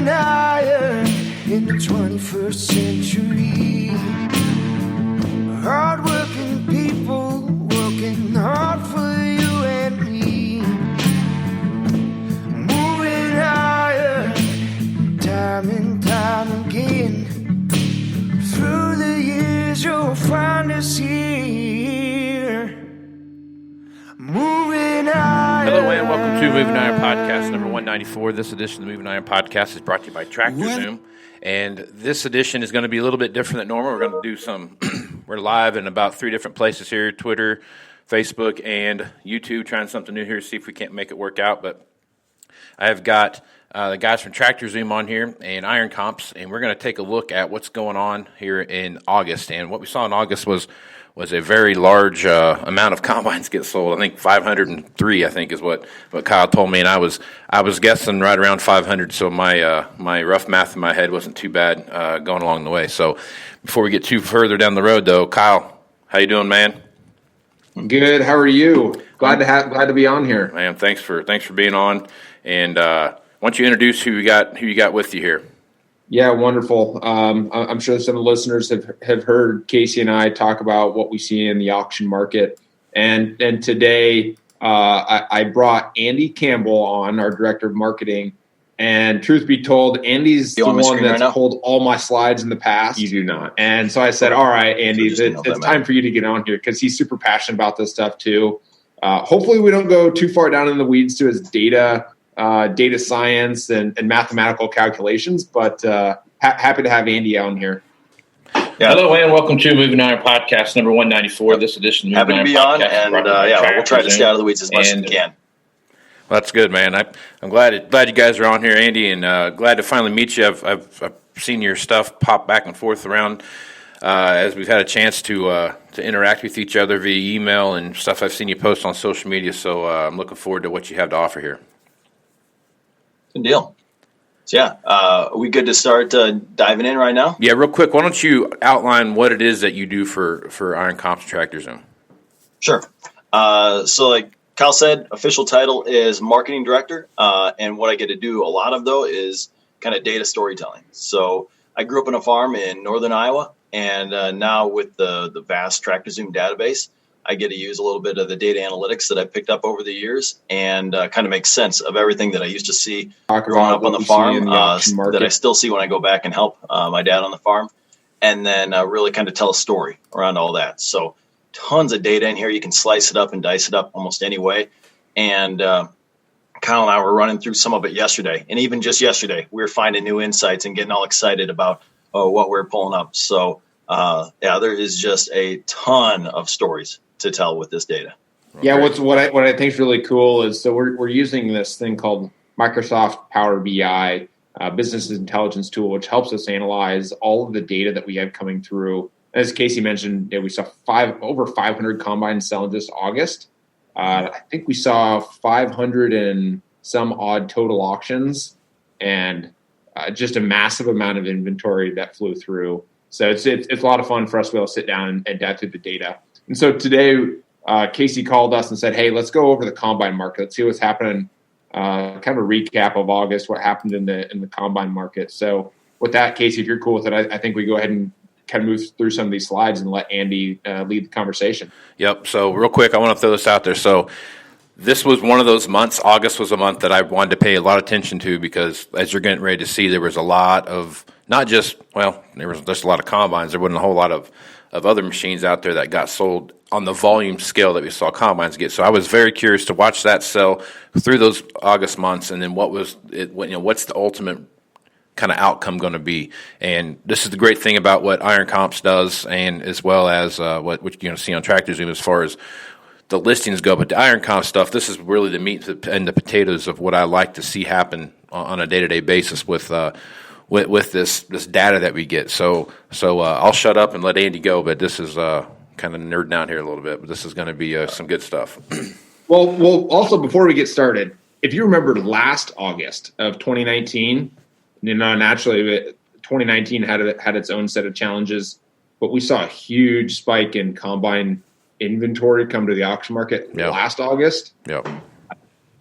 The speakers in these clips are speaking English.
moving higher in the 21st century. Hard-working people working hard for you and me. Moving higher, time and time again. Through the years you'll find us here. Moving higher. Hello and welcome to Moving Iron Podcast number 194. This edition of the Moving Iron Podcast is brought to you by TractorZoom. And this edition is going to be a little bit different than normal. We're going to do some, we're live in about 3 different places here, Twitter, Facebook, and YouTube, trying something new here, see if we can't make it work out. But I have got the guys from TractorZoom on here and Iron Comps, and we're going to take a look at what's going on here in August. And what we saw in August was a very large amount of combines get sold. I think 503, I think, is what Kyle told me, and I was guessing right around 500. So my rough math in my head wasn't too bad going along the way. So before we get too further down the road, though, Kyle, how you doing, man? Good. How are you? Glad to be on here, man. Thanks for being on. And why don't you introduce who you got with you here? Yeah, wonderful. I'm sure some of the listeners have heard Casey and I talk about what we see in the auction market. And today I brought Andy Campbell on, our director of marketing. And truth be told, Andy's the one that's pulled all my slides in the past. You do not. And so I said, all right, Andy, it's time for you to get on here because he's super passionate about this stuff too. Hopefully we don't go too far down in the weeds to his data science and mathematical calculations, but happy to have Andy on here. Yeah. Hello and welcome to Moving Iron Podcast number 194. This edition of Moving Iron Podcast. Happy to be on, and we'll try to stay out of the weeds as much as we can. Well, that's good, man. I'm glad you guys are on here, Andy, and glad to finally meet you. I've seen your stuff pop back and forth around as we've had a chance to interact with each other via email and stuff. I've seen you post on social media, so I'm looking forward to what you have to offer here. Good deal. So, are we good to start diving in right now? Yeah, real quick, why don't you outline what it is that you do for Iron Comps TractorZoom? Sure. So like Kyle said, official title is marketing director, and what I get to do a lot of, though, is kind of data storytelling. So I grew up on a farm in northern Iowa, and now with the vast TractorZoom database, I get to use a little bit of the data analytics that I picked up over the years and kind of make sense of everything that I used to see growing up on the farm that I still see when I go back and help my dad on the farm, and then really kind of tell a story around all that. So tons of data in here. You can slice it up and dice it up almost any way. And Kyle and I were running through some of it yesterday. And even just yesterday, we were finding new insights and getting all excited about what we're pulling up. So, there is just a ton of stories to tell with this data. Yeah, what I think is really cool is so we're using this thing called Microsoft Power BI, business intelligence tool, which helps us analyze all of the data that we have coming through. As Casey mentioned, we saw over 500 combines selling this August. I think we saw 500 and some odd total auctions, and just a massive amount of inventory that flew through. So it's a lot of fun for us to be able to sit down and dive through the data. And so today, Casey called us and said, hey, let's go over the combine market. Let's see what's happening, kind of a recap of August, what happened in the combine market. So with that, Casey, if you're cool with it, I think we go ahead and kind of move through some of these slides and let Andy lead the conversation. Yep. So real quick, I want to throw this out there. So this was one of those months. August was a month that I wanted to pay a lot of attention to because, as you're getting ready to see, there was a lot of there was just a lot of combines. There wasn't a whole lot of other machines out there that got sold on the volume scale that we saw combines get. So I was very curious to watch that sell through those August months, and then what's the ultimate kind of outcome going to be. And this is the great thing about what Iron Comps does, and as well as what you're going to see on TractorZoom as far as the listings go. But the Iron Comp stuff, this is really the meat and the potatoes of what I like to see happen on a day-to-day basis with this data that we get. So I'll shut up and let Andy go, but this is kind of nerding out here a little bit, but this is going to be some good stuff. Well, also before we get started, if you remember last August of 2019, naturally 2019 had its own set of challenges, but we saw a huge spike in combine inventory come to the auction market last August. Yep.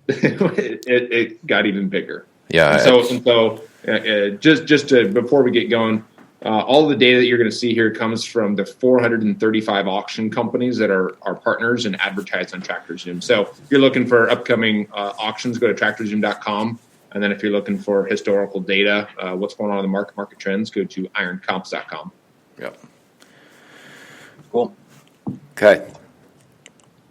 It got even bigger. Yeah. And so Before we get going, all the data that you're going to see here comes from the 435 auction companies that are our partners and advertise on TractorZoom. So if you're looking for upcoming auctions, go to tractorzoom.com. And then if you're looking for historical data, what's going on in the market trends, go to ironcomps.com. Yep. Cool. Okay.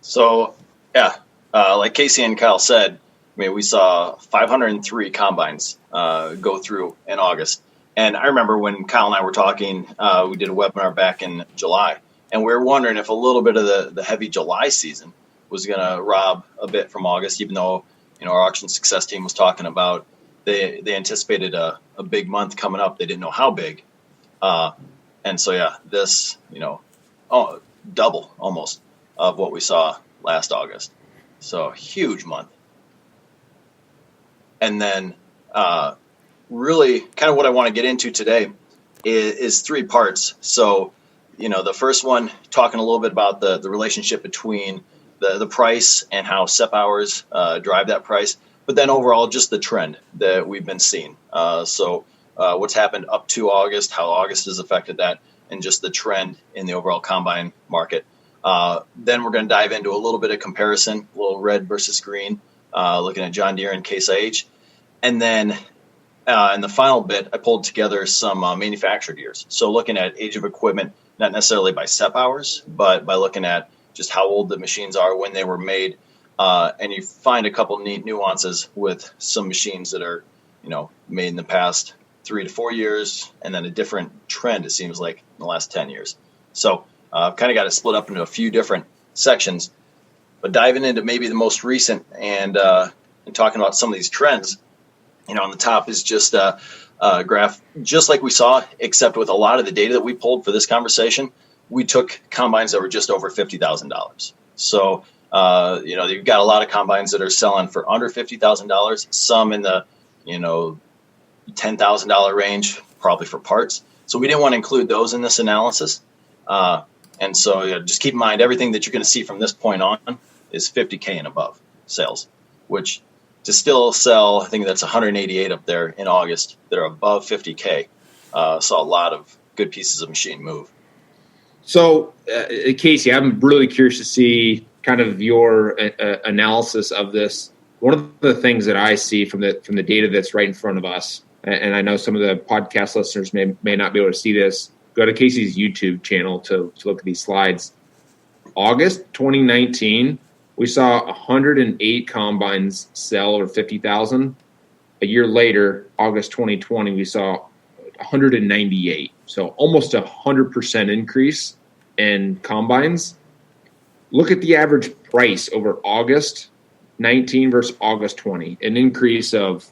So, yeah, like Casey and Kyle said, I mean, we saw 503 combines go through in August. And I remember when Kyle and I were talking, we did a webinar back in July, and we were wondering if a little bit of the heavy July season was going to rob a bit from August, even though, our auction success team was talking about they anticipated a big month coming up. They didn't know how big. And so, yeah, this, double almost of what we saw last August. So huge month. And then really kind of what I want to get into today is three parts. So, the first one, talking a little bit about the relationship between the price and how SEP hours drive that price, but then overall just the trend that we've been seeing. So what's happened up to August, how August has affected that, and just the trend in the overall combine market. Then we're going to dive into a little bit of comparison, a little red versus green, looking at John Deere and Case IH. And then in the final bit, I pulled together some manufactured years. So looking at age of equipment, not necessarily by SEP hours, but by looking at just how old the machines are, when they were made. And you find a couple neat nuances with some machines that are, made in the past 3 to 4 years, and then a different trend, it seems like, in the last 10 years. So I've kind of got it split up into a few different sections, but diving into maybe the most recent and talking about some of these trends, on the top is just a graph, just like we saw, except with a lot of the data that we pulled for this conversation, we took combines that were just over $50,000. So, you've got a lot of combines that are selling for under $50,000, some in the, $10,000 range, probably for parts. So we didn't want to include those in this analysis. And so just keep in mind, everything that you're going to see from this point on is 50K and above sales, which to still sell, I think that's 188 up there in August that are above 50K. Saw a lot of good pieces of machine move. So, Casey, I'm really curious to see kind of your analysis of this. One of the things that I see from the data that's right in front of us, and I know some of the podcast listeners may not be able to see this, go to Casey's YouTube channel to look at these slides. August 2019, we saw 108 combines sell over 50,000. A year later, August 2020, we saw 198. So almost 100% increase in combines. Look at the average price over August 19 versus August 20, an increase of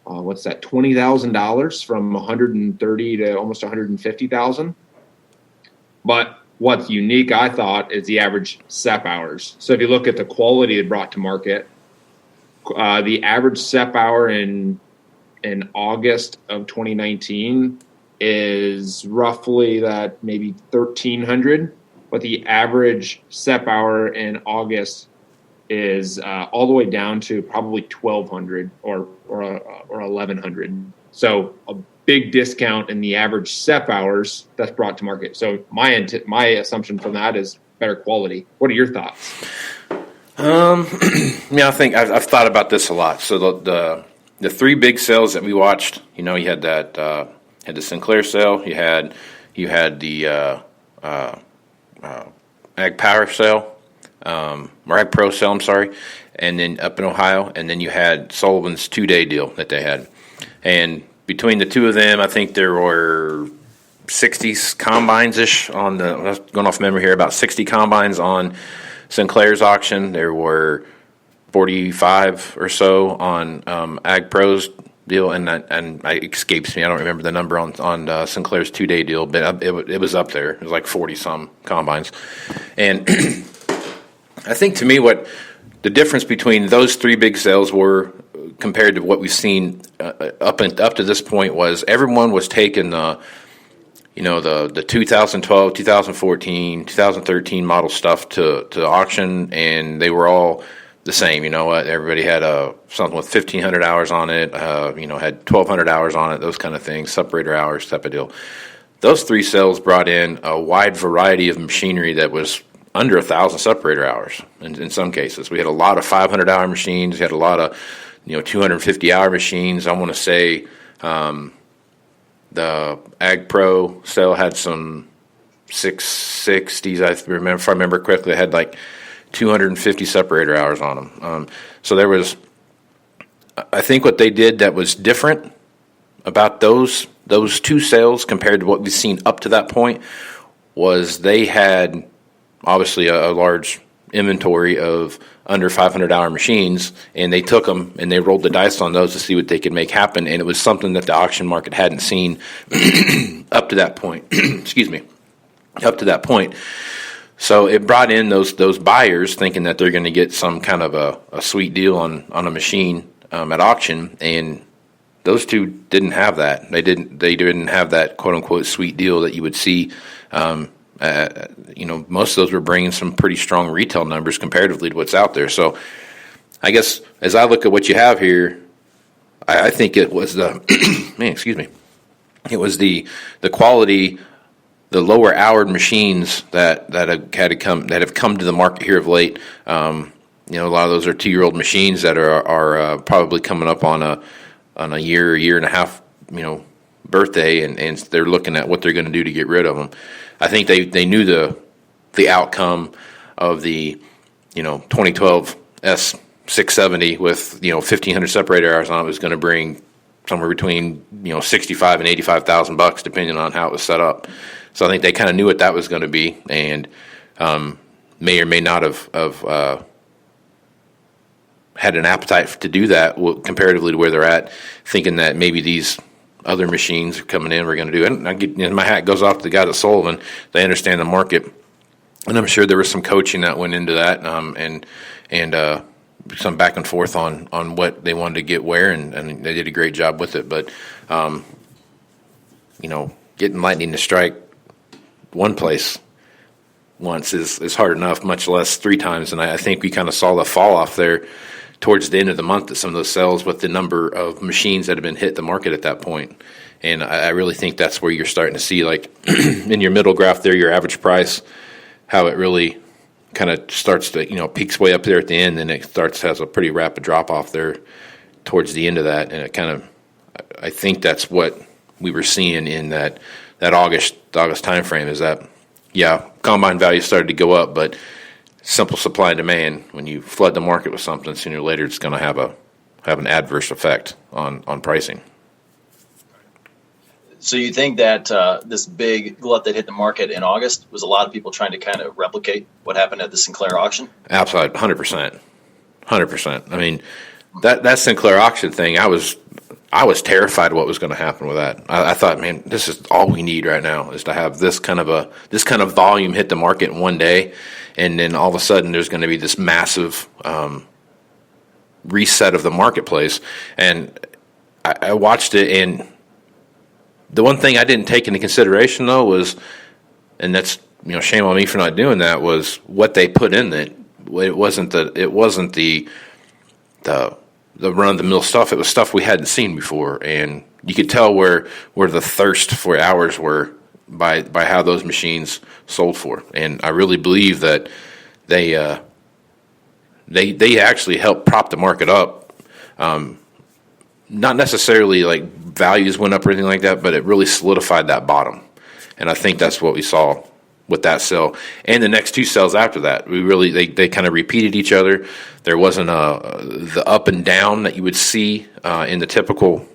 $20,000 from 130 to almost 150,000. But what's unique, I thought, is the average SEP hours. So if you look at the quality it brought to market, the average SEP hour in August of 2019 is roughly that maybe 1,300, but the average SEP hour in August is all the way down to probably 1,200 or 1,100. So a big discount in the average SEP hours that's brought to market. So my assumption from that is better quality. What are your thoughts? I think I've thought about this a lot. So the three big sales that we watched, you had that had the Sinclair sale, you had the Ag Power sale, or Ag Pro sale, I'm sorry, and then up in Ohio, and then you had Sullivan's 2-day deal that they had. And between the two of them, I think there were 60 combines-ish on going off memory here, about 60 combines on Sinclair's auction. There were 45 or so on Ag Pro's deal, and it escapes me. I don't remember the number on Sinclair's 2-day deal, but it was up there. It was like 40-some combines. And I think to me what the difference between those three big sales were compared to what we've seen up to this point was everyone was taking the 2012, 2014, 2013 model stuff to auction, and they were all the same. You know what? Everybody had something with 1,500 hours on it. Had 1,200 hours on it. Those kind of things. Separator hours type of deal. Those 3 sales brought in a wide variety of machinery that was under 1,000 separator hours. In some cases, we had a lot of 500-hour machines. We had a lot of 250-hour machines. I want to say the Ag Pro sale had some 660s. If I remember correctly, they had like 250 separator hours on them. So there was, I think what they did that was different about those 2 sales compared to what we've seen up to that point was they had obviously a large inventory of under 500-hour machines, and they took them and they rolled the dice on those to see what they could make happen, and it was something that the auction market hadn't seen up to that point. Excuse me. Up to that point. So it brought in those buyers thinking that they're going to get some kind of a sweet deal on a machine at auction, and those 2 didn't have that. They didn't have that quote unquote sweet deal that you would see. Most of those were bringing some pretty strong retail numbers comparatively to what's out there. So I guess as I look at what you have here, I think it was the excuse me. It was the quality, the lower houred machines that have come to the market here of late. A lot of those are 2-year-old machines that are probably coming up on a year and a half, birthday, and they're looking at what they're going to do to get rid of them. I think they knew the outcome of the 2012 S670 with 1,500 separator hours on it was going to bring somewhere between $65,000 and $85,000 depending on how it was set up. So I think they kind of knew what that was going to be, and may or may not have had an appetite to do that comparatively to where they're at, thinking that maybe these other machines are coming in, we're going to do it. And my hat goes off to the guys at Sullivan. They understand the market, and I'm sure there was some coaching that went into that, and some back and forth on what they wanted to get where, and they did a great job with it. But getting lightning to strike one place once is hard enough, much less 3 times. And I think we kind of saw the fall off there towards the end of the month at some of those sales with the number of machines that have been hit the market at that point. And I really think that's where you're starting to see, like in your middle graph there, your average price, how it really kind of starts to, peaks way up there at the end, and it has a pretty rapid drop off there towards the end of that. And it kind of, I think that's what we were seeing in that August time frame, is that, combine values started to go up, but simple supply and demand, when you flood the market with something, sooner or later it's going to have an adverse effect on pricing. So you think that this big glut that hit the market in August was a lot of people trying to kind of replicate what happened at the Sinclair auction? Absolutely, 100%. I mean, that Sinclair auction thing, I was terrified of what was going to happen with that. I thought, man, this is all we need right now, is to have this kind of volume hit the market in one day, and then all of a sudden there's going to be this massive reset of the marketplace. And I watched it, and the one thing I didn't take into consideration though was, and that's shame on me for not doing that, was what they put in it. It wasn't the run of the mill stuff. It was stuff we hadn't seen before, and you could tell where the thirst for hours were by how those machines sold for. And I really believe that they actually helped prop the market up. Not necessarily like values went up or anything like that, but it really solidified that bottom. And I think that's what we saw with that sale and the next 2 sales after that. They kind of repeated each other. There wasn't the up and down that you would see in the typical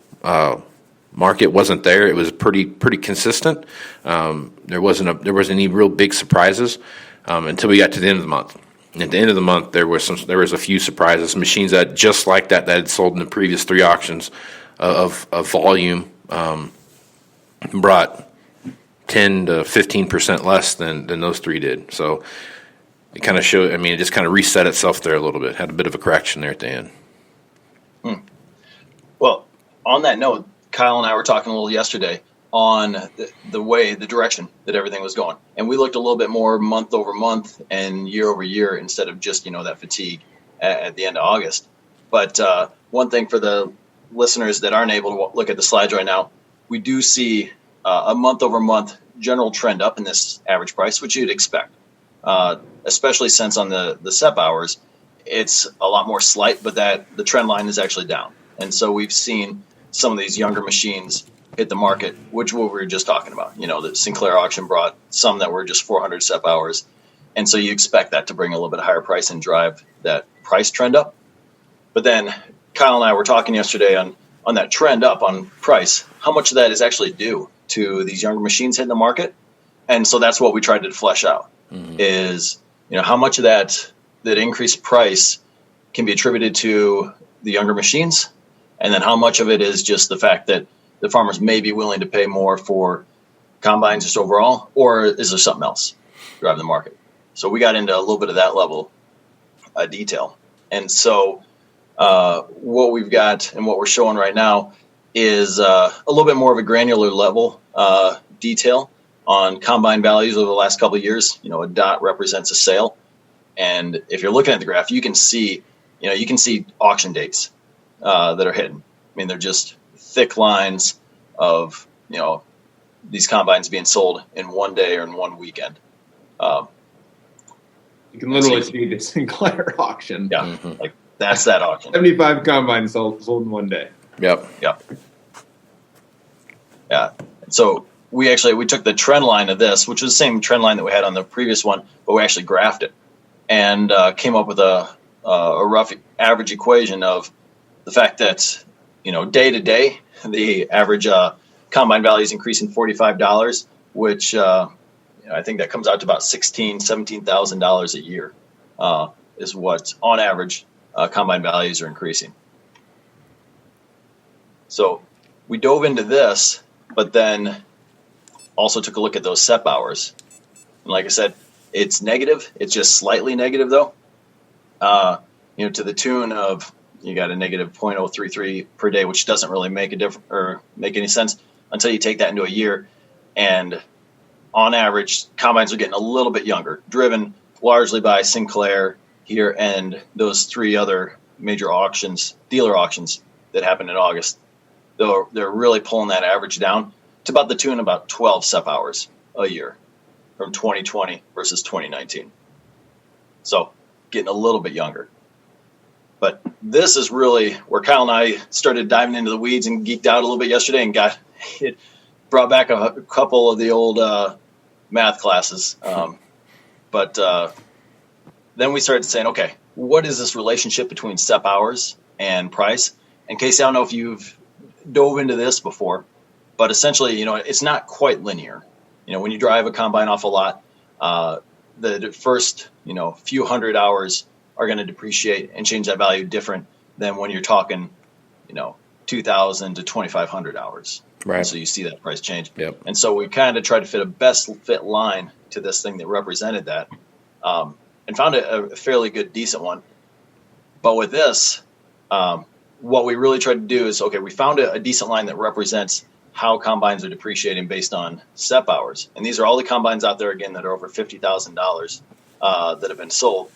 market wasn't there. It was pretty consistent. There wasn't any real big surprises until we got to the end of the month. And at the end of the month, there was a few surprises. Machines that just like that had sold in the previous 3 auctions of volume brought 10 to 15% less than those 3 did. So it kind of showed. I mean, it just kind of reset itself there a little bit. Had a bit of a correction there at the end. Well, on that note, Kyle and I were talking a little yesterday on the direction that everything was going, and we looked a little bit more month over month and year over year instead of just that fatigue. at the end of August. But one thing for the listeners that aren't able to look at the slides right now, we do see a month-over-month general trend up in this average price, which you'd expect, especially since on the SEP hours, it's a lot more slight, but that the trend line is actually down. And so we've seen some of these younger machines hit the market, which what we were just talking about. The Sinclair auction brought some that were just 400 SEP hours. And so you expect that to bring a little bit higher price and drive that price trend up. But then Kyle and I were talking yesterday on that trend up on price, how much of that is actually due to these younger machines hitting the market. And so that's what we tried to flesh out is, how much of that increased price can be attributed to the younger machines. And then how much of it is just the fact that the farmers may be willing to pay more for combines just overall, or is there something else driving the market? So we got into a little bit of that level of detail. And so what we've got and what we're showing right now is a little bit more of a granular level detail on combine values over the last couple of years. A dot represents a sale. And if you're looking at the graph, you can see auction dates that are hidden. I mean, they're just thick lines of, these combines being sold in one day or in one weekend. You can literally see the Sinclair auction. Yeah, like that's that auction. 75 combines sold in one day. Yep. Yeah. So we took the trend line of this, which was the same trend line that we had on the previous one, but we actually graphed it and came up with a rough average equation of the fact that, day to day, the average combine value is increasing $45, which I think that comes out to about $16,000, $17,000 a year is what, on average, combine values are increasing. So we dove into this, but then also took a look at those SEP hours. And like I said, it's negative. It's just slightly negative, though. To the tune of you got a negative 0.033 per day, which doesn't really make a difference or make any sense until you take that into a year. And on average, combines are getting a little bit younger, driven largely by Sinclair here and those three other major auctions, dealer auctions that happened in August. Though they're really pulling that average down to about the tune of about 12 SEP hours a year from 2020 versus 2019. So getting a little bit younger. But this is really where Kyle and I started diving into the weeds and geeked out a little bit yesterday and brought back a couple of the old math classes. But then we started saying, okay, what is this relationship between SEP hours and price? And Casey, I don't know if you've dove into this before, but essentially, it's not quite linear. When you drive a combine off a lot, the first, few hundred hours are going to depreciate and change that value different than when you're talking, 2,000 to 2,500 hours. Right. So you see that price change. Yep. And so we kind of tried to fit a best fit line to this thing that represented that, and found a fairly good, decent one. But with this, what we really tried to do is, okay, we found a decent line that represents how combines are depreciating based on SEP hours. And these are all the combines out there, again, that are over $50,000 that have been sold.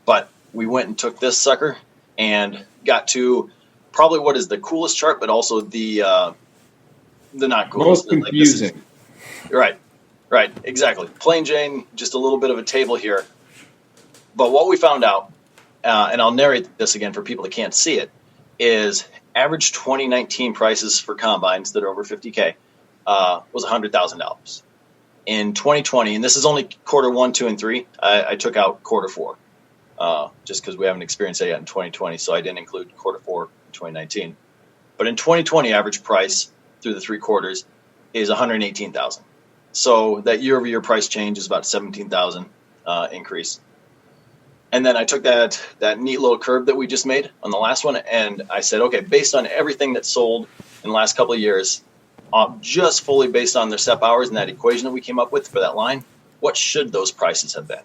But we went and took this sucker and got to probably what is the coolest chart, but also the not coolest. Most confusing. Right, exactly. Plain Jane, just a little bit of a table here. But what we found out, and I'll narrate this again for people that can't see it, is average 2019 prices for combines that are over 50K was $100,000. In 2020, and this is only quarter 1, 2, and 3, I took out quarter 4. Just because we haven't experienced that yet in 2020, so I didn't include quarter 4 in 2019. But in 2020, average price through the 3 quarters is $118,000. So that year-over-year price change is about $17,000 increase. And then I took that neat little curve that we just made on the last one, and I said, okay, based on everything that's sold in the last couple of years, just fully based on their SEP hours and that equation that we came up with for that line, what should those prices have been?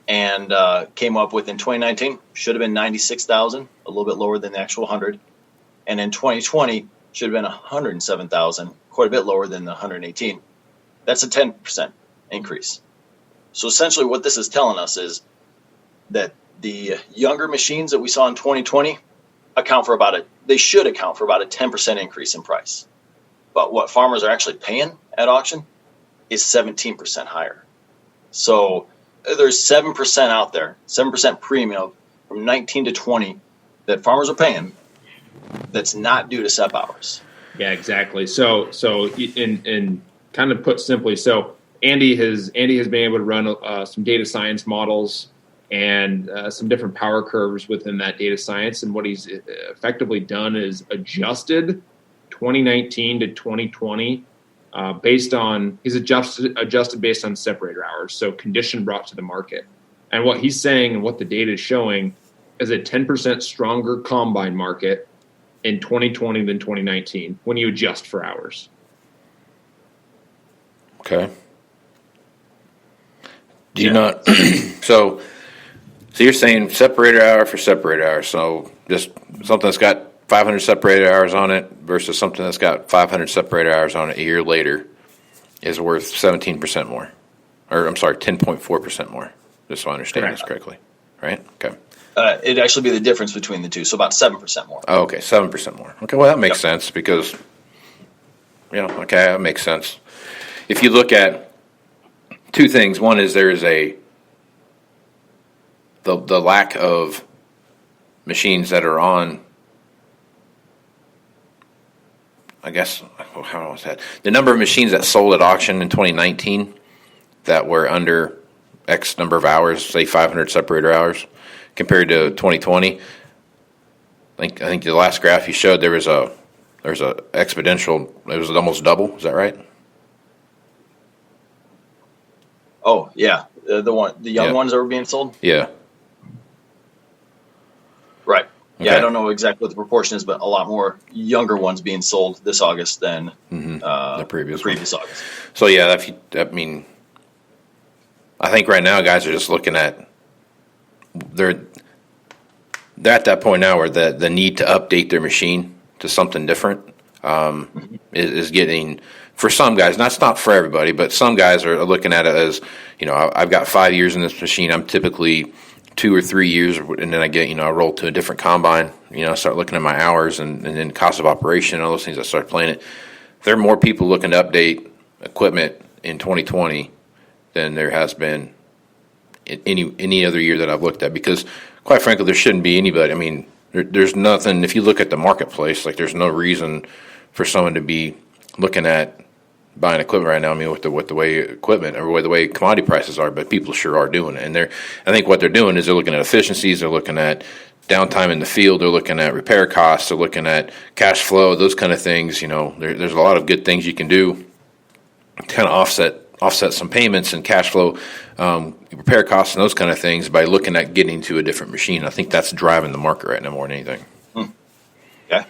And came up with in 2019 should have been $96,000, a little bit lower than the actual 100. And in 2020 should have been $107,000, quite a bit lower than the 118. That's a 10% increase. So essentially what this is telling us is that the younger machines that we saw in 2020 they should account for about a 10% increase in price. But what farmers are actually paying at auction is 17% higher. So there's 7% out there, 7% premium from 19 to 20 that farmers are paying that's not due to SEP hours. Yeah, exactly. So in kind of put simply, so Andy has been able to run some data science models and some different power curves within that data science. And what he's effectively done is adjusted 2019 to 2020 he's adjusted based on separator hours, so condition brought to the market. And what he's saying and what the data is showing is a 10% stronger combine market in 2020 than 2019 when you adjust for hours. Okay. Do you not? So you're saying separator hour for separator hour. So just something that's got 500 separator hours on it versus something that's got 500 separator hours on it a year later is worth 17% more. Or I'm sorry, 10.4% more, just so I understand this correctly. Right? Okay. It'd actually be the difference between the two, so about 7% more. Oh, okay, 7% more. Okay, well, that makes sense because, that makes sense. If you look at two things, one is there is the lack of machines that are on, I guess, how was that? The number of machines that sold at auction in 2019 that were under X number of hours, say 500 separator hours, compared to 2020. I think the last graph you showed there's a exponential. It was almost double. Is that right? Oh yeah, the young ones that were being sold. Yeah. Right. Yeah, Okay. I don't know exactly what the proportion is, but a lot more younger ones being sold this August than the previous August. So yeah, I think right now guys are just looking at they're at that point now where the need to update their machine to something different is getting, for some guys, that's not for everybody, but some guys are looking at it as, I've got 5 years in this machine. I'm typically 2 or 3 years, and then I get, I roll to a different combine, start looking at my hours and then cost of operation, all those things. I start playing it. There are more people looking to update equipment in 2020 than there has been in any other year that I've looked at, because quite frankly, there shouldn't be anybody. I mean, there's nothing, if you look at the marketplace, like there's no reason for someone to be looking at buying equipment right now. I mean, with the way equipment or the way commodity prices are, but people sure are doing it. And I think what they're doing is they're looking at efficiencies, they're looking at downtime in the field, they're looking at repair costs, they're looking at cash flow, those kind of things. There's a lot of good things you can do to kind of offset some payments and cash flow, repair costs and those kind of things by looking at getting to a different machine. I think that's driving the market right now more than anything. Okay.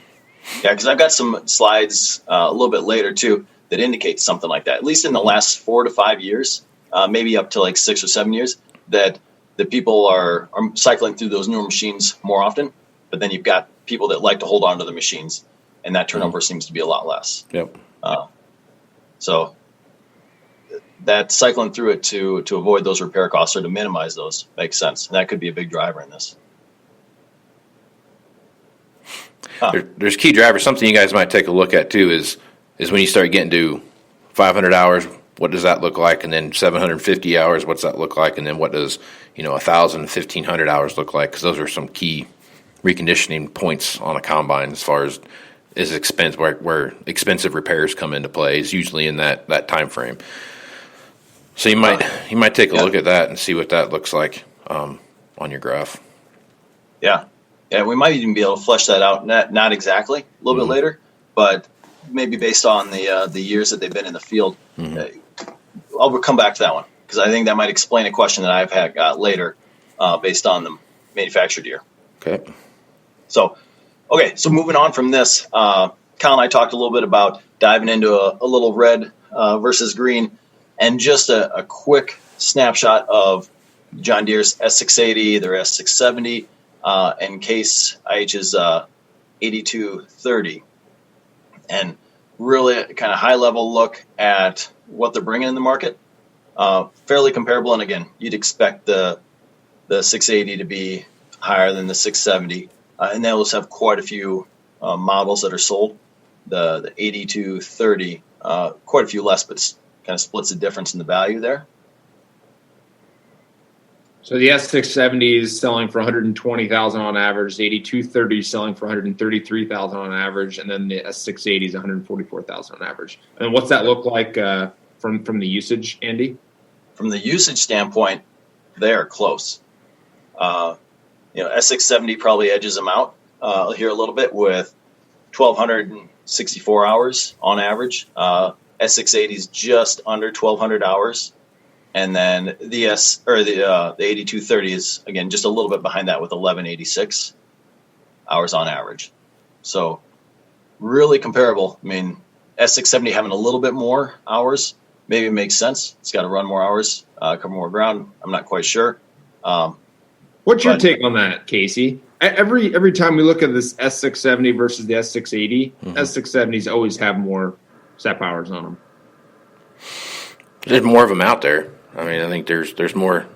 Yeah, because I've got some slides a little bit later too that indicate something like that. At least in the last 4 to 5 years, maybe up to like 6 or 7 years, that the people are cycling through those newer machines more often. But then you've got people that like to hold on to the machines, and that turnover seems to be a lot less. Yep. So that cycling through it to avoid those repair costs or to minimize those makes sense. And that could be a big driver in this. There's key drivers. Something you guys might take a look at too is when you start getting to 500 hours, what does that look like? And then 750 hours, what's that look like? And then what does 1,000, 1,500 hours look like? Because those are some key reconditioning points on a combine as far as expense, where expensive repairs come into play is usually in that time frame. So you might take a look at that and see what that looks like on your graph. Yeah, we might even be able to flesh that out. Not exactly, a little bit later, but maybe based on the years that they've been in the field. I'll come back to that one because I think that might explain a question that I've had later based on the manufactured year. Okay. So moving on from this, Kyle and I talked a little bit about diving into a little red versus green, and just a quick snapshot of John Deere's S680, their S670, and Case IH's 8230. And really kind of high-level look at what they're bringing in the market. Fairly comparable, and again, you'd expect the the 680 to be higher than the 670. And they also have quite a few models that are sold. The 8230, quite a few less, but kind of splits the difference in the value there. So the S670 is selling for $120,000 on average. The 8230 is selling for $133,000 on average, and then the S680 is $144,000 on average. And what's that look like from the usage, Andy? From the usage standpoint, they are close. S670 probably edges them out here a little bit with 1,264 hours on average. S680 is just under 1,200 hours. And then the 8230 is, again, just a little bit behind that with 1186 hours on average. So really comparable. I mean, S670 having a little bit more hours maybe makes sense. It's got to run more hours, cover more ground. I'm not quite sure. What's your take on that, Casey? Every time we look at this S670 versus the S680, S670s always have more SEP hours on them. There's more of them out there. I mean, I think there's more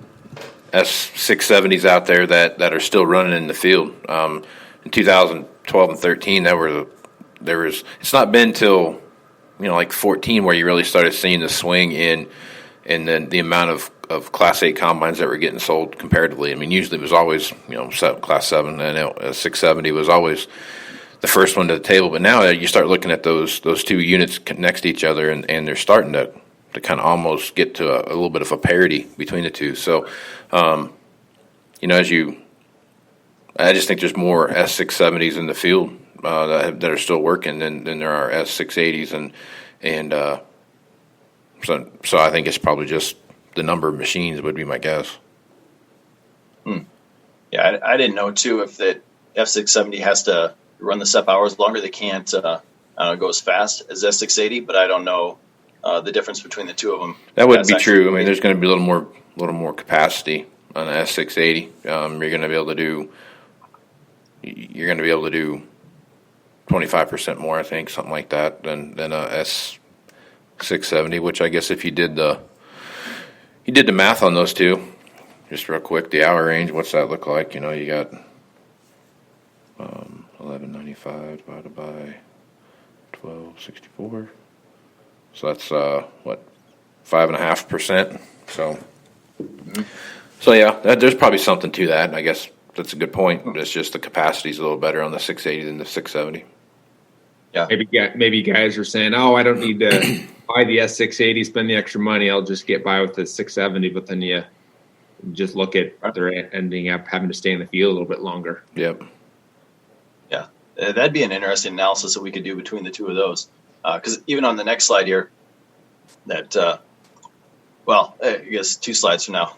S670s out there that are still running in the field. In 2012 and 13, there was. It's not been till like 14 where you really started seeing the swing in the amount of Class 8 combines that were getting sold comparatively. I mean, usually it was always Class 7, and 670 was always the first one to the table. But now you start looking at those two units next to each other, and they're starting to kind of almost get to a little bit of a parity between the two. So, I just think there's more S670s in the field that are still working than there are S680s, and so I think it's probably just the number of machines would be my guess. Yeah, I didn't know too if that F670 has to run the SEP hours longer. They can't go as fast as S680, but I don't know the difference between the two of them. That would be true. I mean, there's going to be a little more capacity on the S680. You're going to be able to do 25% more, I think, something like that, than a S670. Which I guess if you did the math on those two, just real quick, the hour range, what's that look like? You got 1195 divided by 1264. So that's 5.5%. So yeah, there's probably something to that. I guess that's a good point. It's just the capacity's a little better on the 680 than the 670. Yeah, maybe guys are saying, "Oh, I don't need to buy the S680, spend the extra money. I'll just get by with the 670." But then you just look at they're ending up having to stay in the field a little bit longer. Yep. Yeah, that'd be an interesting analysis that we could do between the two of those. Because even on the next slide here, I guess 2 slides from now,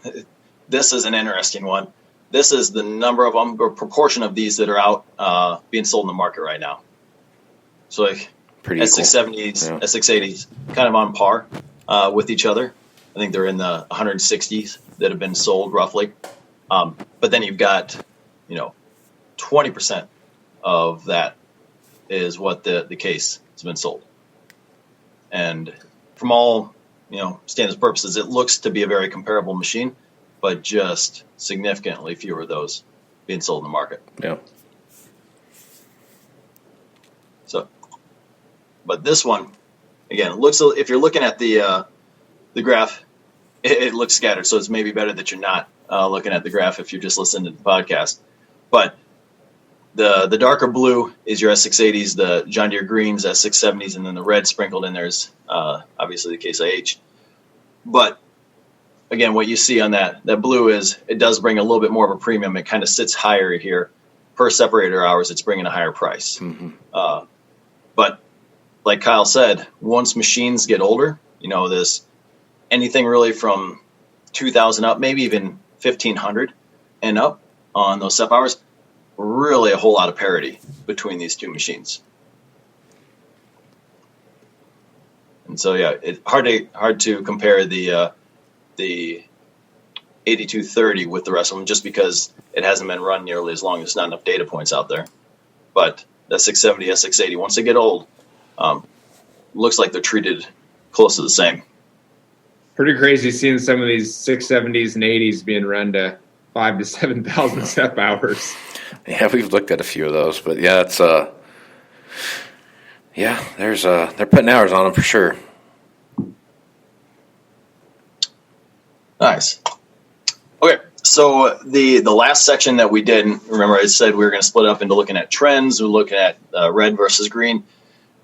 this is an interesting one. This is the number of them, or proportion of these that are out being sold in the market right now. So like S670s, yeah. S680s, kind of on par with each other. I think they're in the 160s that have been sold roughly. But then you've got, 20% of that is what the case has been sold. And from all, standards purposes, it looks to be a very comparable machine, but just significantly fewer of those being sold in the market. Yeah. So, but this one, again, looks, if you're looking at the graph, it looks scattered. So it's maybe better that you're not looking at the graph if you're just listening to the podcast. But the darker blue is your S680s, the John Deere greens, S670s, and then the red sprinkled in there is obviously the Case IH. But again, what you see on that blue is it does bring a little bit more of a premium. It kind of sits higher here. Per separator hours, it's bringing a higher price. Mm-hmm. But like Kyle said, once machines get older, this anything really from 2,000 up, maybe even 1,500 and up on those SEP hours, really a whole lot of parity between these two machines. And so, yeah, it's hard to compare the 8230 with the rest of them just because it hasn't been run nearly as long. There's not enough data points out there. But the 670, S680, once they get old, looks like they're treated close to the same. Pretty crazy seeing some of these 670s and 80s being run to 5,000 to 7,000 step hours. Yeah, we've looked at a few of those, but yeah, it's they're putting hours on them for sure. Nice. Okay, so the last section that we did, remember I said we were going to split up into looking at trends, we're looking at red versus green,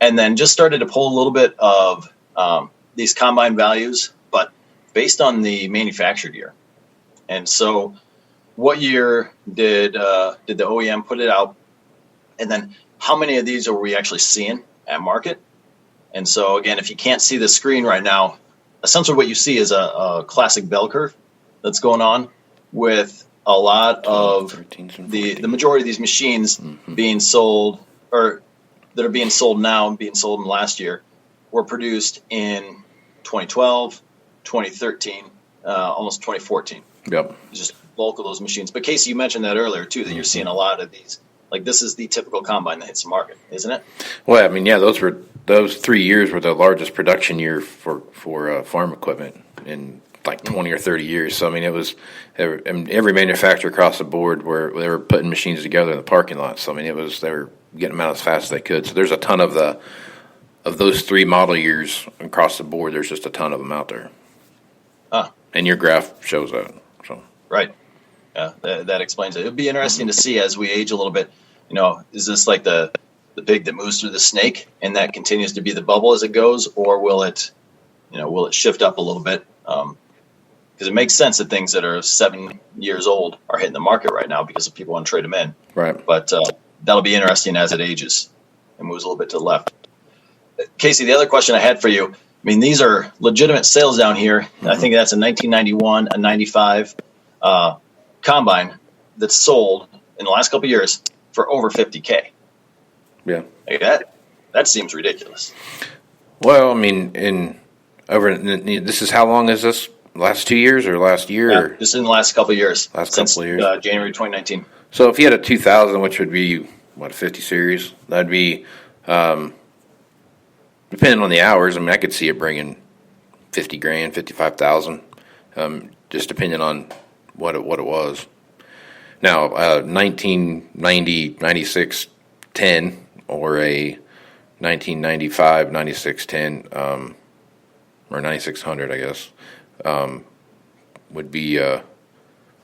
and then just started to pull a little bit of these combine values, but based on the manufactured year. And so what year did the OEM put it out? And then how many of these are we actually seeing at market? And so, again, if you can't see the screen right now, essentially what you see is a classic bell curve that's going on with a lot of the majority of these machines being sold, or that are being sold now and being sold in last year, were produced in 2012, 2013, almost 2014. Yep. Just bulk of those machines. But Casey, you mentioned that earlier too, that you're seeing a lot of these. Like, this is the typical combine that hits the market, isn't it? Well, I mean, yeah, those 3 years were the largest production year for farm equipment in like 20 or 30 years. So I mean, it was every manufacturer across the board where they were putting machines together in the parking lot. So I mean, they were getting them out as fast as they could. So there's a ton of those 3 model years across the board. There's just a ton of them out there. And your graph shows that. So right. Yeah, that explains it. It'll be interesting to see as we age a little bit. You know, is this like the pig that moves through the snake, and that continues to be the bubble as it goes, or will it shift up a little bit? Because it makes sense that things that are 7 years old are hitting the market right now because people want to trade them in. right. But that'll be interesting as it ages and moves a little bit to the left. Casey, the other question I had for you. I mean, these are legitimate sales down here. I think that's a 1991, a 95. Combine that's sold in the last couple of years for over $50K. Yeah. Like that seems ridiculous. Well, I mean, this is how long is this? Last 2 years or last year? Yeah, just in the last couple of years. Since January 2019. So if you had a 2000, which would be a 50 series, that'd be depending on the hours. I mean, I could see it bringing 50 grand, 55,000, just depending on what it was. Now, 1990, 96, 10, or a 1995, 96, 10, or 9600, I guess, would be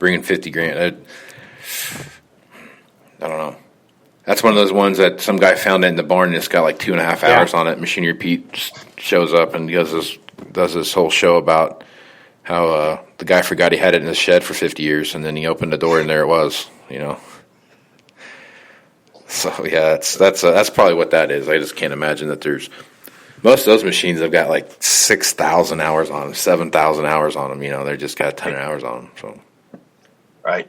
bringing 50 grand. I don't know. That's one of those ones that some guy found it in the barn and it's got like 2.5 hours on it. Machinery Pete shows up and does this whole show about how the guy forgot he had it in his shed for 50 years, and then he opened the door and there it was, you know. So yeah, that's probably what that is. I just can't imagine that there's most of those machines have got like 6,000 hours on them, 7,000 hours on them. You know, they just got a ton of hours on them. So right.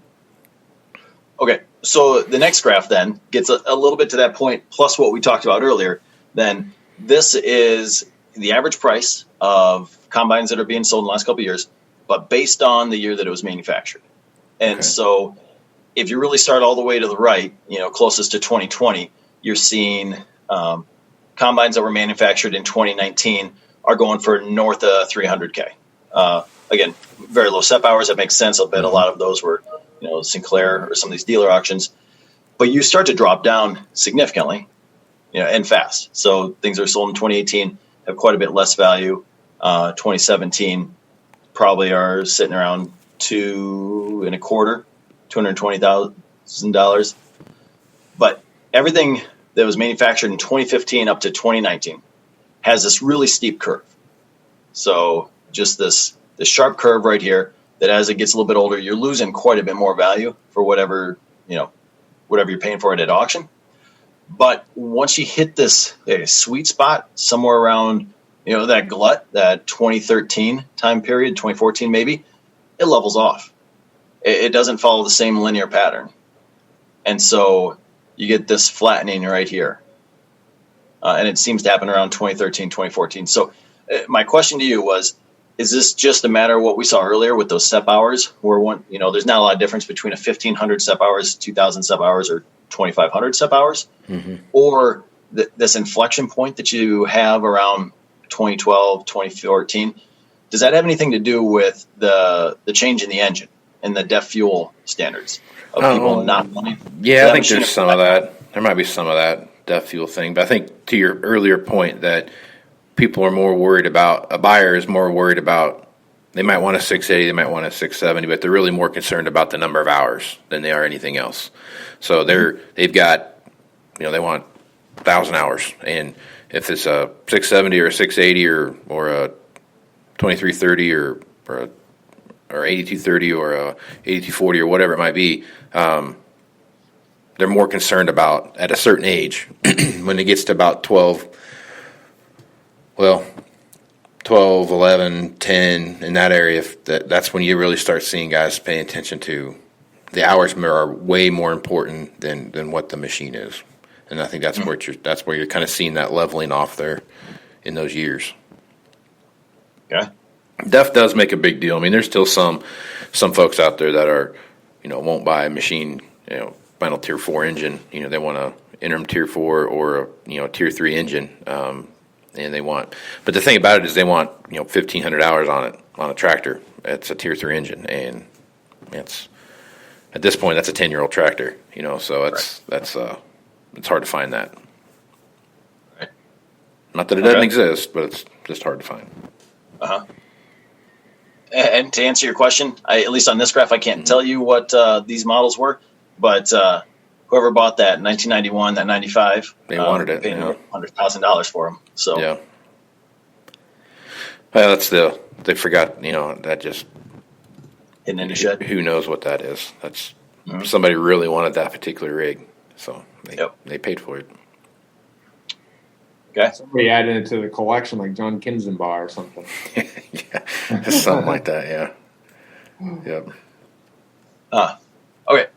Okay, so the next graph then gets a little bit to that point, plus what we talked about earlier. Then this is the average price of combines that are being sold in the last couple of years, but based on the year that it was manufactured. And so if you really start all the way to the right, you know, closest to 2020, you're seeing combines that were manufactured in 2019 are going for north of 300K. Again, very low step hours. That makes sense. I'll bet a lot of those were, you know, Sinclair or some of these dealer auctions. But you start to drop down significantly, you know, and fast. So things that are sold in 2018 have quite a bit less value. 2017 probably are sitting around $220,000. But everything that was manufactured in 2015 up to 2019 has this really steep curve. So just this sharp curve right here that as it gets a little bit older, you're losing quite a bit more value for whatever you're paying for it at auction. But once you hit this sweet spot somewhere around, you know, that glut, that 2013 time period, 2014 maybe, it levels off. It doesn't follow the same linear pattern. And so you get this flattening right here. And it seems to happen around 2013, 2014. So my question to you was, is this just a matter of what we saw earlier with those step hours, where there's not a lot of difference between a 1,500 step hours, 2,000 step hours, or 2,500 step hours, or this inflection point that you have around 2012, 2014? Does that have anything to do with the change in the engine? and the DEF fuel standards of people not wanting. Yeah, I think there's some of that. There might be some of that DEF fuel thing, but I think to your earlier point that people are more worried about, a buyer is more worried about, they might want a 680, they might want a 670, but they're really more concerned about the number of hours than they are anything else. So they've got, they want 1,000 hours, and if it's a 670 or a 680 or a 2330 or 8230 or a 8240 or whatever it might be, they're more concerned about at a certain age when it gets to about 12, 11, 10 in that area. That's when you really start seeing guys paying attention to the hours are way more important than what the machine is. And I think that's where you're kind of seeing that leveling off there in those years. Okay. DEF does make a big deal. I mean, there's still some folks out there that are, won't buy a machine, final tier 4 engine. They want a interim tier 4 or a tier 3 engine, and they want. But the thing about it is they want 1,500 hours on it on a tractor. It's a tier 3 engine, and it's at this point that's a 10-year-old tractor. So it's hard to find that. Right. Not that it doesn't exist, but it's just hard to find. And to answer your question, at least on this graph, I can't tell you what these models were, but whoever bought that in 1991, that 95, they wanted it. Paid $100,000 for them. So yeah, well, they forgot. That just hidden in the shed. Who knows what that is? That's somebody really wanted that particular rig, so they paid for it. Okay. Somebody added it to the collection, like John Kinzenbaugh or something. Yeah, something like that. Yeah. Yep. Okay.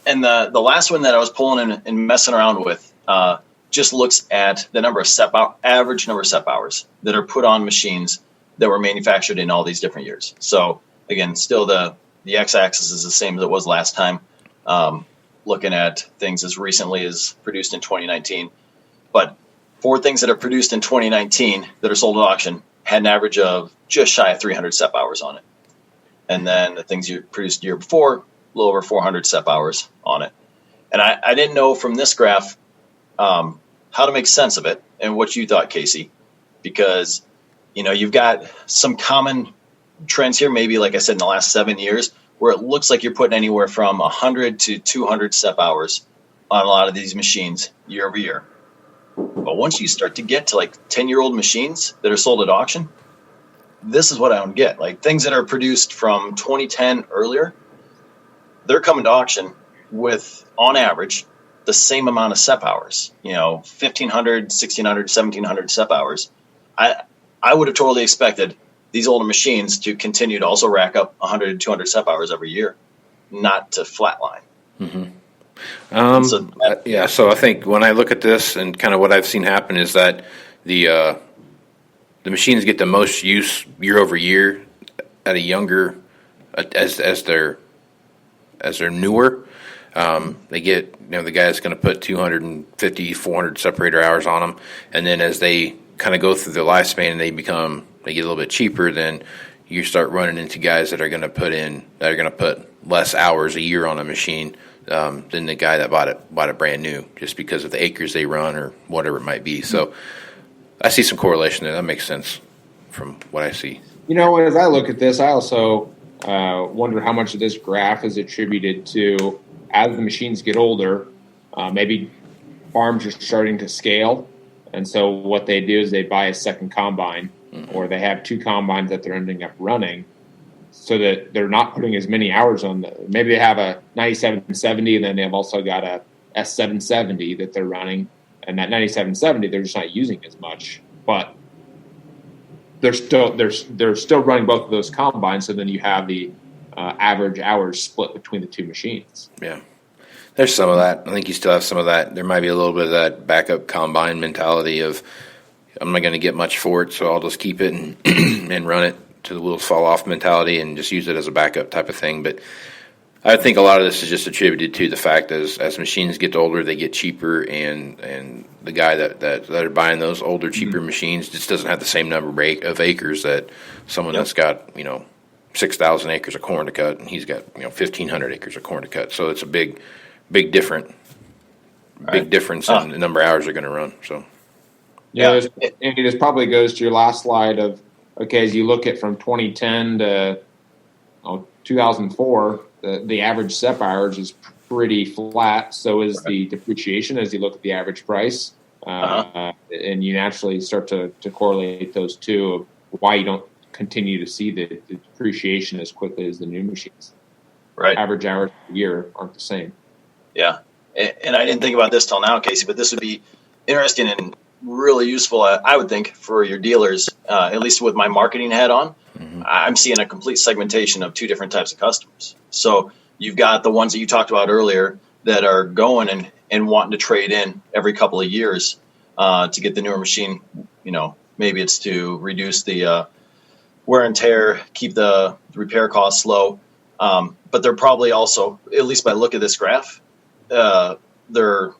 And the last one that I was pulling in and messing around with just looks at the number of average number of SEP hours that are put on machines that were manufactured in all these different years. So again, still the x-axis is the same as it was last time. Looking at things as recently as produced in 2019, but for things that are produced in 2019 that are sold at auction had an average of just shy of 300 SEP hours on it. And then the things you produced the year before, a little over 400 SEP hours on it. And I didn't know from this graph how to make sense of it and what you thought, Casey, because, you've got some common trends here, maybe like I said, in the last 7 years, where it looks like you're putting anywhere from 100 to 200 SEP hours on a lot of these machines year over year. But once you start to get to like 10-year-old machines that are sold at auction, this is what I don't get. Like things that are produced from 2010 earlier, they're coming to auction with, on average, the same amount of SEP hours. 1,500, 1,600, 1,700 SEP hours. I would have totally expected these older machines to continue to also rack up 100 to 200 SEP hours every year, not to flatline. Mm-hmm. So I think when I look at this and kind of what I've seen happen is that the machines get the most use year over year at a younger as they're newer. They get the guy's going to put 250, 400 separator hours on them, and then as they kind of go through their lifespan and they get a little bit cheaper, then you start running into guys that are going to put less hours a year on a machine than the guy that bought it brand new, just because of the acres they run or whatever it might be. So I see some correlation there. That makes sense from what I see. As I look at this, I also wonder how much of this graph is attributed to, as the machines get older, maybe farms are starting to scale. And so what they do is they buy a second combine, or they have two combines that they're ending up running, so that they're not putting as many hours on maybe they have a 9770 and then they've also got a S770 that they're running, and that 9770 they're just not using as much, but they're still running both of those combines. So then you have the average hours split between the two machines. Yeah, there's some of that. I think you still have some of that. There might be a little bit of that backup combine mentality of, I'm not going to get much for it, so I'll just keep it and run it till the wheels fall off mentality and just use it as a backup type of thing. But I think a lot of this is just attributed to the fact as machines get older, they get cheaper, and the guy that are buying those older, cheaper machines just doesn't have the same number of acres that someone that's got 6,000 acres of corn to cut, and he's got 1,500 acres of corn to cut. So it's a big difference in the number of hours they're going to run. So and this probably goes to your last slide of as you look at from 2010 to 2004, the average SEP hours is pretty flat. So is the depreciation as you look at the average price, and you naturally start to correlate those two of why you don't continue to see the depreciation as quickly as the new machines. Right. Average hours per year aren't the same. Yeah. And I didn't think about this till now, Casey, but this would be interesting and really useful, I would think, for your dealers, at least with my marketing hat on. Mm-hmm. I'm seeing a complete segmentation of two different types of customers. So you've got the ones that you talked about earlier that are going and wanting to trade in every couple of years to get the newer machine. Maybe it's to reduce the wear and tear, keep the repair costs low. But they're probably also, at least by look at this graph, they're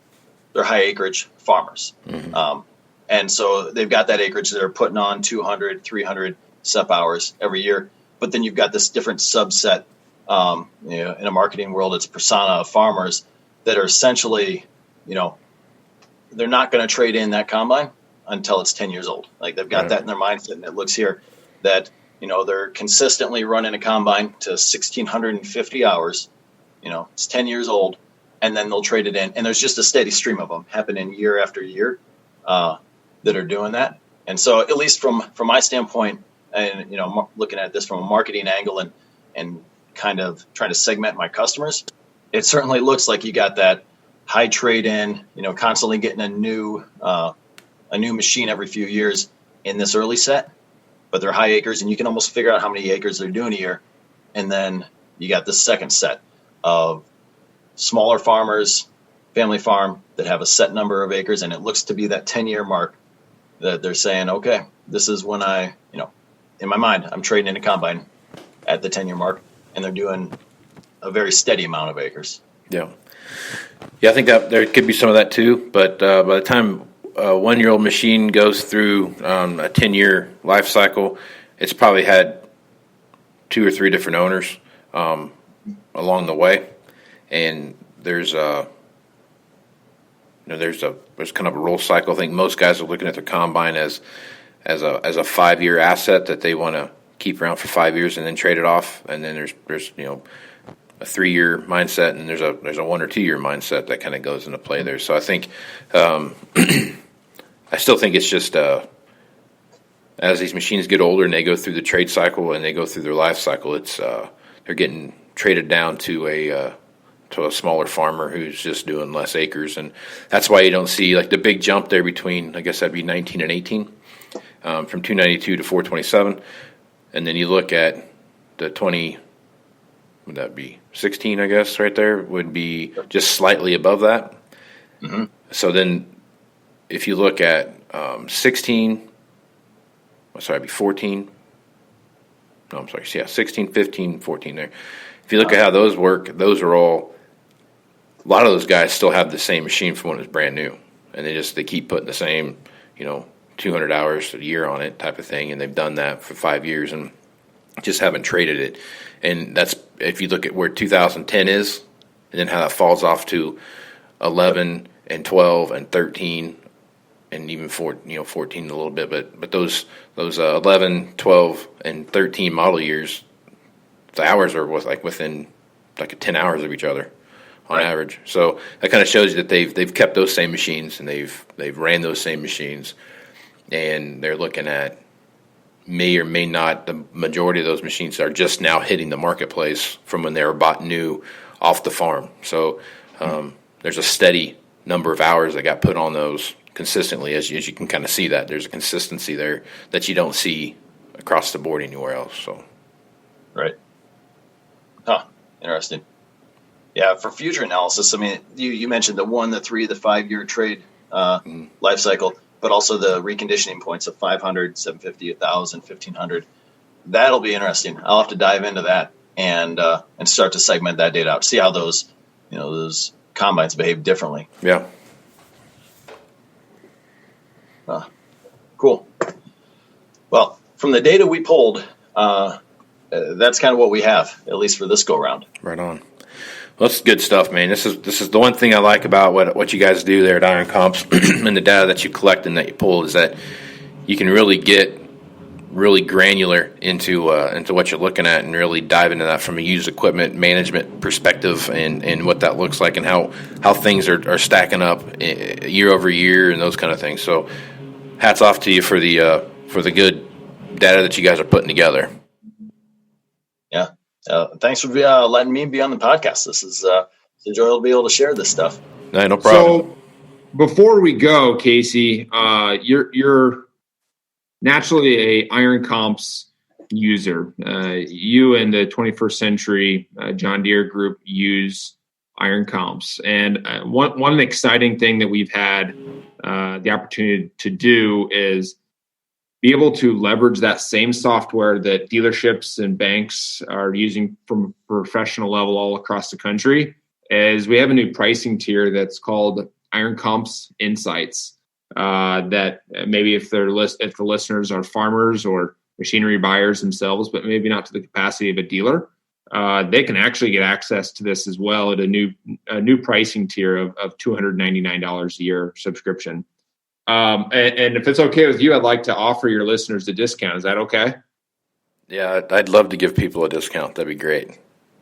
high acreage farmers. Mm-hmm. And so they've got that acreage that are putting on 200, 300 SEP hours every year. But then you've got this different subset, in a marketing world, it's a persona of farmers that are essentially, they're not going to trade in that combine until it's 10 years old. Like they've got that in their mindset, and it looks here that, they're consistently running a combine to 1,650 hours. It's 10 years old, and then they'll trade it in. And there's just a steady stream of them happening year after year that are doing that. And so at least from my standpoint, and, looking at this from a marketing angle and kind of trying to segment my customers, it certainly looks like you got that high trade in, constantly getting a new machine every few years in this early set, but they're high acres, and you can almost figure out how many acres they're doing a year. And then you got the second set of smaller farmers, family farm, that have a set number of acres, and it looks to be that 10-year mark that they're saying, okay, this is when in my mind, I'm trading in a combine at the 10-year mark, and they're doing a very steady amount of acres. Yeah, I think that there could be some of that too, but by the time a 1-year-old machine goes through a 10-year life cycle, it's probably had 2 or 3 different owners along the way, and there's kind of a roll cycle. I think most guys are looking at their combine as a 5-year asset that they want to keep around for 5 years and then trade it off. And then there's a 3-year mindset, and there's a 1 or 2 year mindset that kind of goes into play there. So I think I still think it's just as these machines get older and they go through the trade cycle and they go through their life cycle, it's they're getting traded down to a smaller farmer who's just doing less acres, and that's why you don't see like the big jump there between, I guess that'd be 19 and 18, from 292 to 427, and then you look at the 20. Would that be 16? I guess right there would be just slightly above that. Mm-hmm. So then, if you look at 16, it'd be 14. No, I'm sorry. Yeah, 16, 15, 14 there. If you look at how those work, those are all. A lot of those guys still have the same machine from when it was brand new, and they keep putting the same, 200 hours a year on it type of thing, and they've done that for 5 years and just haven't traded it. And that's if you look at where 2010 is, and then how that falls off to 11 and 12 and 13, and even 14 a little bit. But those 11, 12, and 13 model years, the hours are within 10 hours of each other on average. So that kind of shows you that they've kept those same machines, and they've ran those same machines, and they're looking at may or may not, the majority of those machines are just now hitting the marketplace from when they were bought new off the farm. So there's a steady number of hours that got put on those consistently, as you can kind of see that. There's a consistency there that you don't see across the board anywhere else. So, right. Huh. Interesting. Yeah, for future analysis, I mean, you mentioned the 1, the 3, the 5 year trade life cycle, but also the reconditioning points of 500, 750, 1,000, 1,500. That'll be interesting. I'll have to dive into that and start to segment that data out, see how those combines behave differently. Yeah. Cool. Well, from the data we pulled, that's kind of what we have, at least for this go round. Right on. Well, that's good stuff, man. This is the one thing I like about what you guys do there at Iron Comps and the data that you collect and that you pull is that you can really get really granular into what you're looking at and really dive into that from a used equipment management perspective and what that looks like and how things are stacking up year over year and those kind of things. So hats off to you for the good data that you guys are putting together. Yeah. Thanks for letting me be on the podcast. This is enjoyable to be able to share this stuff. No problem. So before we go, Casey, you're naturally a Iron Comps user. You and the 21st Century John Deere group use Iron Comps. And one exciting thing that we've had the opportunity to do is be able to leverage that same software that dealerships and banks are using from a professional level all across the country. As we have a new pricing tier that's called Iron Comps Insights. That maybe if the listeners are farmers or machinery buyers themselves, but maybe not to the capacity of a dealer, they can actually get access to this as well at a new pricing tier of $299 a year subscription. And if it's okay with you, I'd like to offer your listeners a discount. Is that okay? Yeah, I'd love to give people a discount. That'd be great.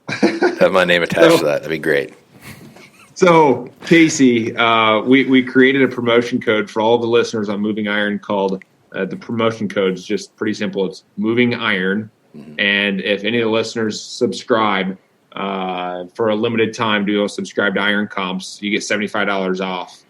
Have my name attached to that. That'd be great. So, Casey, we created a promotion code for all the listeners on Moving Iron called the promotion code is just pretty simple. It's Moving Iron. Mm-hmm. And if any of the listeners subscribe for a limited time, subscribe to Iron Comps, you get $75 off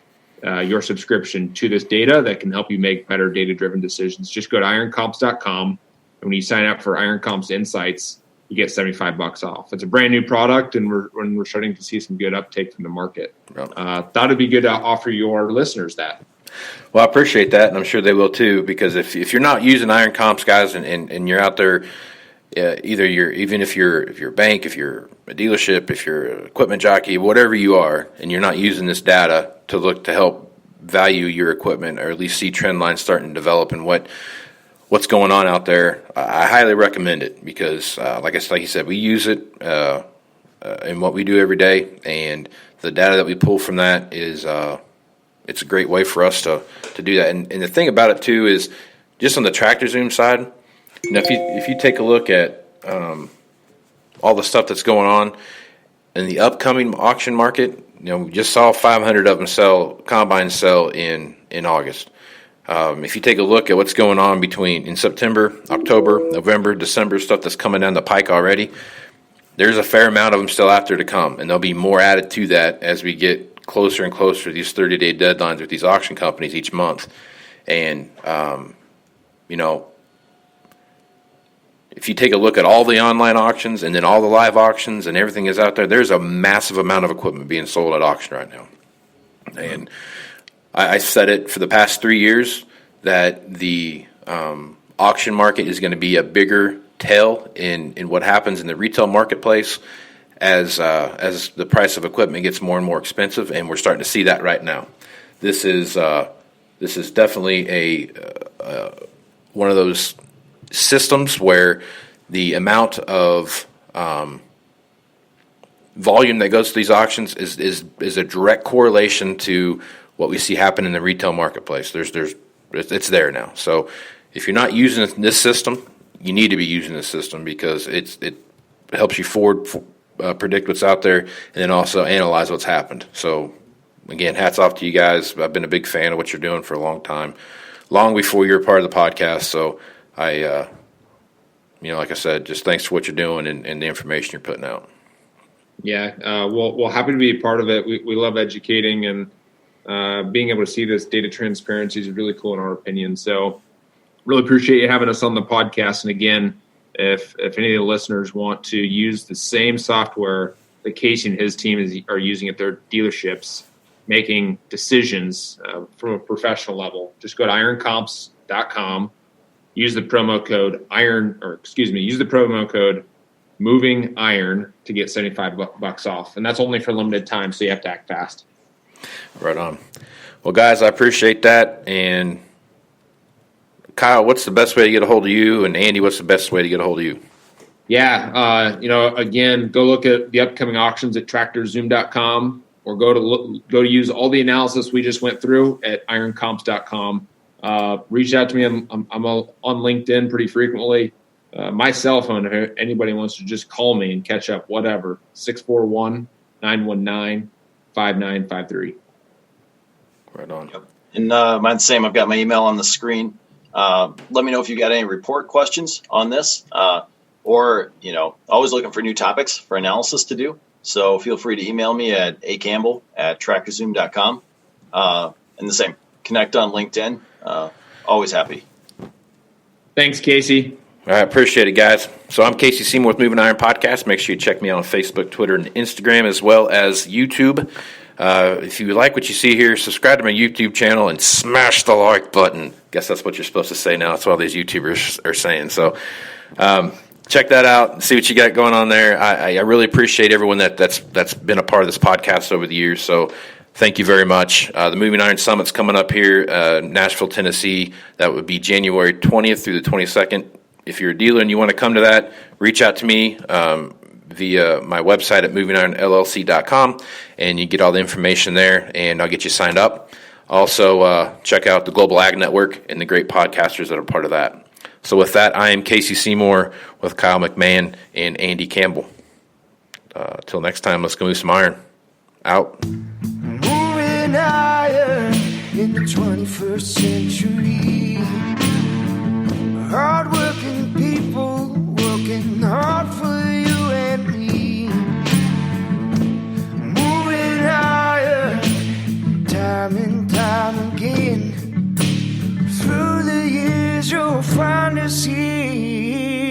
your subscription to this data that can help you make better data-driven decisions. Just go to ironcomps.com. And when you sign up for Iron Comps Insights, you get $75 off. It's a brand new product, and we're starting to see some good uptake from the market. Thought it'd be good to offer your listeners that. Well, I appreciate that, and I'm sure they will too. Because if you're not using Iron Comps, guys, and you're out there, even if you're a bank, if you're a dealership, if you're an equipment jockey, whatever you are, and you're not using this data to help value your equipment or at least see trend lines starting to develop and what's going on out there, I highly recommend it because, like you said, we use it in what we do every day, and the data that we pull from that is it's a great way for us to do that. And the thing about it too is just on the tractorzoom side, if you take a look at all the stuff that's going on in the upcoming auction market, we just saw 500 of them combines sell in August. If you take a look at what's going on in September, October, November, December, stuff that's coming down the pike already, there's a fair amount of them still out there to come, and there'll be more added to that as we get closer and closer to these 30-day deadlines with these auction companies each month. And, if you take a look at all the online auctions and then all the live auctions and everything is out there, there's a massive amount of equipment being sold at auction right now. And I said it for the past 3 years that the auction market is going to be a bigger tell in what happens in the retail marketplace as the price of equipment gets more and more expensive, and we're starting to see that right now. This is definitely a one of those systems where the amount of volume that goes to these auctions is a direct correlation to what we see happen in the retail marketplace. It's there now. So if you're not using this system, you need to be using this system because it helps you predict what's out there and then also analyze what's happened. So again, hats off to you guys. I've been a big fan of what you're doing for a long time, long before you were part of the podcast. So I, like I said, just thanks for what you're doing and the information you're putting out. Yeah, well, happy to be a part of it. We love educating, and being able to see this data transparency is really cool in our opinion. So really appreciate you having us on the podcast. And again, if any of the listeners want to use the same software that Casey and his team are using at their dealerships, making decisions from a professional level, just go to ironcomps.com. Use the promo code Moving Iron to get $75 off, and that's only for limited time, so you have to act fast. Right on. Well, guys, I appreciate that. And Kyle, what's the best way to get a hold of you? And Andy, what's the best way to get a hold of you? Yeah, again, go look at the upcoming auctions at tractorzoom.com, or go to use all the analysis we just went through at ironcomps.com. Reach out to me. I'm on LinkedIn pretty frequently. My cell phone, if anybody wants to just call me and catch up, whatever, 641-919-5953. Right on. Yep. And mine's the same. I've got my email on the screen. Let me know if you got any report questions on this, or, always looking for new topics for analysis to do. So feel free to email me at acampbell@tractorzoom.com. And the same, connect on LinkedIn. Always happy. Thanks, Casey. I appreciate it, guys. So I'm Casey Seymour with Moving Iron Podcast. Make sure you check me out on Facebook, Twitter, and Instagram, as well as YouTube. If you like what you see here, subscribe to my YouTube channel and smash the like button. Guess that's what you're supposed to say now. That's what all these YouTubers are saying. So check that out and see what you got going on there. I really appreciate everyone that's been a part of this podcast over the years. So thank you very much. The Moving Iron Summit's coming up here, Nashville, Tennessee. That would be January 20th through the 22nd. If you're a dealer and you want to come to that, reach out to me via my website at movingironllc.com, and you get all the information there, and I'll get you signed up. Also, check out the Global Ag Network and the great podcasters that are part of that. So with that, I am Casey Seymour with Kyle McMahon and Andy Campbell. Till next time, let's go move some iron. Out. Moving iron in the 21st century. Hard-working people working hard for you and me. Moving iron time and time again. Through the years you'll find us here.